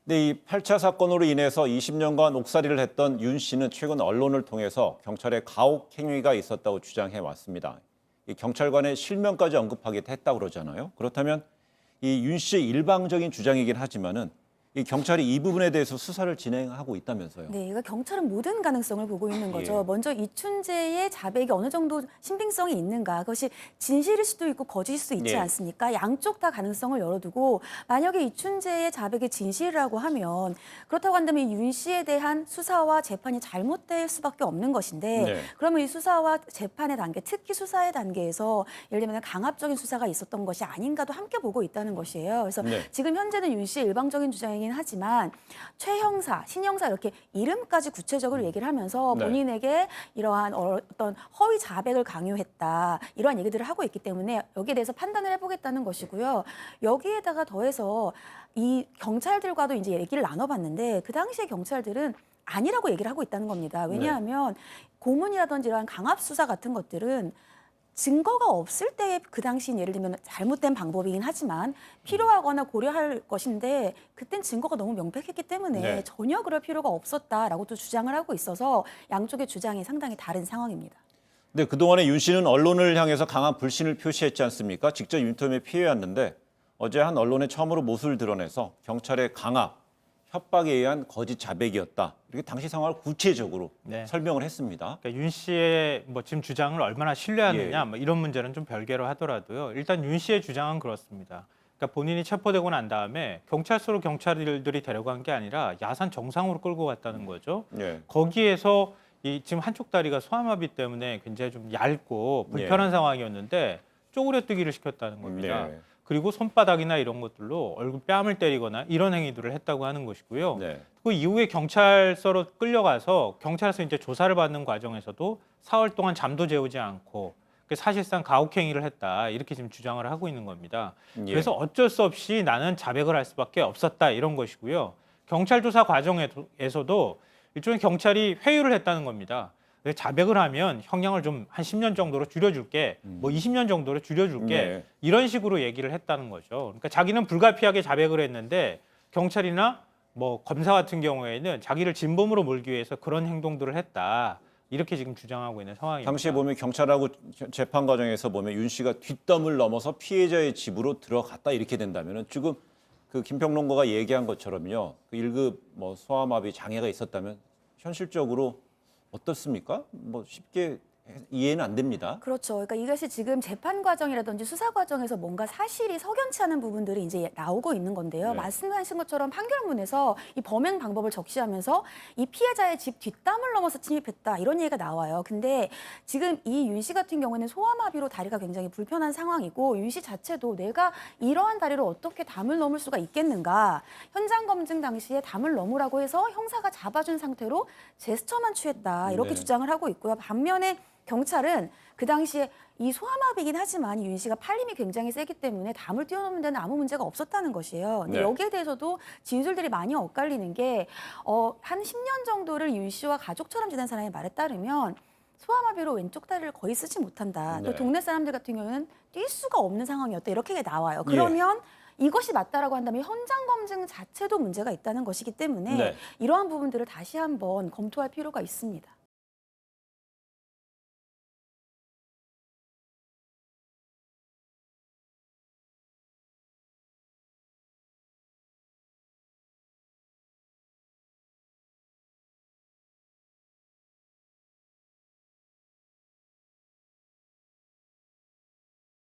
네, 이 8차 사건으로 인해서 20년간 옥살이를 했던 윤 씨는 최근 언론을 통해서 경찰의 가혹 행위가 있었다고 주장해 왔습니다. 이 경찰관의 실명까지 언급하기도 했다고 그러잖아요. 그렇다면 이 윤 씨의 일방적인 주장이긴 하지만은 이 경찰이 이 부분에 대해서 수사를 진행하고 있다면서요. 네, 이거 경찰은 모든 가능성을 보고 있는 거죠. 예. 먼저 이춘재의 자백이 어느 정도 신빙성이 있는가, 그것이 진실일 수도 있고 거짓일 수 있지 예. 않습니까? 양쪽 다 가능성을 열어두고 만약에 이춘재의 자백이 진실이라고 하면 그렇다고 한다면 윤 씨에 대한 수사와 재판이 잘못될 수밖에 없는 것인데 네. 그러면 이 수사와 재판의 단계, 특히 수사의 단계에서 예를 들면 강압적인 수사가 있었던 것이 아닌가도 함께 보고 있다는 것이에요. 그래서 네. 지금 현재는 윤 씨의 일방적인 주장이긴 하지만 최 형사, 신 형사 이렇게 이름까지 구체적으로 얘기를 하면서 네. 본인에게 이러한 어떤 허위 자백을 강요했다 이러한 얘기들을 하고 있기 때문에 여기에 대해서 판단을 해보겠다는 것이고요. 여기에다가 더해서 이 경찰들과도 이제 얘기를 나눠봤는데 그 당시에 경찰들은 아니라고 얘기를 하고 있다는 겁니다. 왜냐하면 고문이라든지 이러한 강압 수사 같은 것들은 증거가 없을 때 그 당시엔 예를 들면 잘못된 방법이긴 하지만 필요하거나 고려할 것인데 그땐 증거가 너무 명백했기 때문에 네. 전혀 그럴 필요가 없었다라고 또 주장을 하고 있어서 양쪽의 주장이 상당히 다른 상황입니다. 근데 그동안에 윤 씨는 언론을 향해서 강한 불신을 표시했지 않습니까? 직접 인터뷰에 피해왔는데 어제 한 언론에 처음으로 모습을 드러내서 경찰의 강압, 협박에 의한 거짓 자백이었다. 이렇게 당시 상황을 구체적으로 네. 설명을 했습니다. 그러니까 윤 씨의 뭐 지금 주장을 얼마나 신뢰하느냐 예. 뭐 이런 문제는 좀 별개로 하더라도요. 일단 윤 씨의 주장은 그렇습니다. 그러니까 본인이 체포되고 난 다음에 경찰서로 경찰들이 데려간 게 아니라 야산 정상으로 끌고 갔다는 거죠. 예. 거기에서 이 지금 한쪽 다리가 소아마비 때문에 굉장히 좀 얇고 불편한 상황이었는데 쪼그려뜨기를 시켰다는 겁니다. 네. 그리고 손바닥이나 이런 것들로 얼굴 뺨을 때리거나 이런 행위들을 했다고 하는 것이고요. 네. 그 이후에 경찰서로 끌려가서 경찰서 이제 조사를 받는 과정에서도 4월 동안 잠도 재우지 않고 사실상 가혹행위를 했다 이렇게 지금 주장을 하고 있는 겁니다. 예. 그래서 어쩔 수 없이 나는 자백을 할 수밖에 없었다 이런 것이고요. 경찰 조사 과정에서도 일종의 경찰이 회유를 했다는 겁니다. 자백을 하면 형량을 좀 한 10년 정도로 줄여줄게, 뭐 20년 정도로 줄여줄게 네. 이런 식으로 얘기를 했다는 거죠. 그러니까 자기는 불가피하게 자백을 했는데 경찰이나 뭐 검사 같은 경우에는 자기를 진범으로 몰기 위해서 그런 행동들을 했다 이렇게 지금 주장하고 있는 상황입니다. 당시에 보면 경찰하고 재판 과정에서 보면 윤 씨가 뒷담을 넘어서 피해자의 집으로 들어갔다 이렇게 된다면은 지금 그 김평론가가 얘기한 것처럼요. 그 1급 뭐 소아마비 장애가 있었다면 현실적으로 어떻습니까? 뭐 쉽게 이해는 안 됩니다. 그렇죠. 그러니까 이것이 지금 재판 과정이라든지 수사 과정에서 뭔가 사실이 석연치 않은 부분들이 이제 나오고 있는 건데요. 네. 말씀하신 것처럼 판결문에서 이 범행 방법을 적시하면서 이 피해자의 집 뒷담을 넘어서 침입했다 이런 얘기가 나와요. 근데 지금 이 윤 씨 같은 경우에는 소아마비로 다리가 굉장히 불편한 상황이고 윤 씨 자체도 내가 이러한 다리로 어떻게 담을 넘을 수가 있겠는가. 현장 검증 당시에 담을 넘으라고 해서 형사가 잡아준 상태로 제스처만 취했다 이렇게 네. 주장을 하고 있고요. 반면에 경찰은 그 당시에 이 소아마비긴 하지만 윤 씨가 팔림이 굉장히 세기 때문에 담을 뛰어넘는 데는 아무 문제가 없었다는 것이에요. 근데 네. 여기에 대해서도 진술들이 많이 엇갈리는 게 한 10년 정도를 윤 씨와 가족처럼 지낸 사람의 말에 따르면 소아마비로 왼쪽 다리를 거의 쓰지 못한다. 네. 또 동네 사람들 같은 경우는 뛸 수가 없는 상황이었다. 이렇게 나와요. 그러면 이것이 맞다라고 한다면 현장 검증 자체도 문제가 있다는 것이기 때문에 네. 이러한 부분들을 다시 한번 검토할 필요가 있습니다.